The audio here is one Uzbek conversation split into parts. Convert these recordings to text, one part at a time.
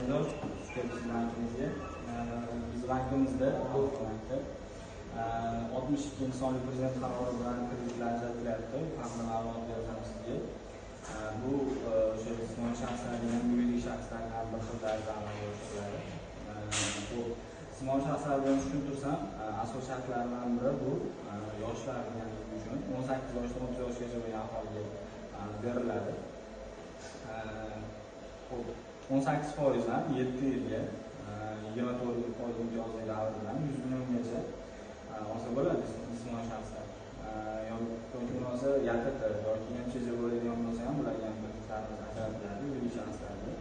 Aziz bankimizga biz bankimizda 62 sonli prezident qarori bilan kreditlar ajratilyapti. Hamda ma'lumot beramiz sizga. Bu o'sha jismoniy shaxslarga ham yuridik shaxslarga ham bir xil tarzda amalga oshiriladi. Bu jismoniy shaxslar bilan tushuntirsam, asosiy shartlardan biri bu yoshlar uchun 18 yoshdan 30 yoshgacha bo'lgan aholiga beriladi. 18% dan 7 yilga 24% imtiyozli davr bilan 100 milliongacha olsa bo'ladi jismoniy shaxslar. Yoki bo'lmasa YTT yoki MCZ bo'ladigan bo'lsa ham bularga ham kreditlarimiz ajratiladi yuridik shaxslarga.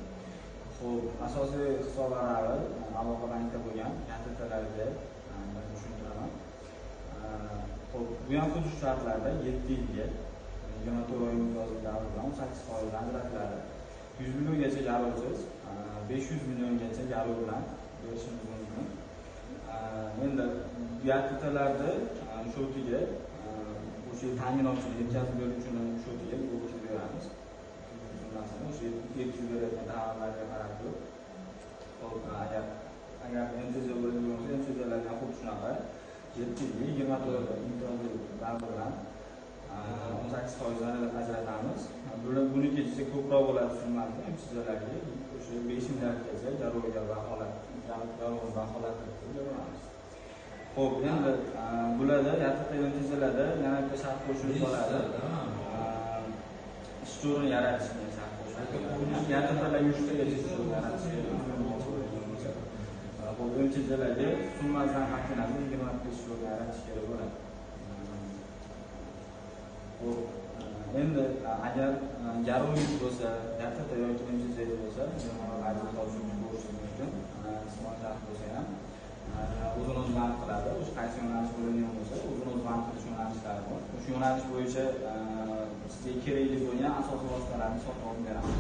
Xo'p, asosiy hisoblari aloqa bankda bo'lgan YTTlarga tushuntiraman. Xo'p, bu ham xuddi shu shartlarda 7 yilga 24 oy imtiyozli davr bilan 18% ajratiladi. 100 milliongacha garovsiz, 500 milliongacha garov bilan berishimiz mumkin. Endi YTTlarda shotiga o'sha ta'minotchilik yetkazib beruvchini shotiga o'tkazib beramiz. Masalan, o'sha yetkazib beradigan ta'minotlarga qarab turib, agar MCZ bo'ladigan bo'lsa, MCZlarga ham xuddi shunaqa 7 yilga 24 imtiyozli davr bilan 18% ajratamiz. Buniki juda ko'proq bo'ladi summasi MCZlarga o'sha 5 milliardgacha garovga vakolat qilib beramiz. Xo'p, endi bularda YTT MCZlarda yana bitta shart qo'shilib qoladi. Ish o'rni yaratishga shart qo'shiladi. YTTlar 3 tagacha ish o'rni yaratishga xo'p, MCZlarga summasidan qat'iy nazar 20 ish o'rni yaratish kerak bo'ladi. Xo'p, endi agar garovingiz bo'lsa, YTT yoki MCZ bo'lsa, aziz topshiruvchi bo'lishingiz mumkin. Jismoniy shaxs bo'lsa ham o'zini band qiladi. O'sha qaysi yo'nalish bo'ladigan bo'lsa, o'zini band qilish yo'nalishlari bor. O'sha yo'nalish bo'yicha sizga kerakli bo'lgan asosiy vositalarni sotib olib beramiz.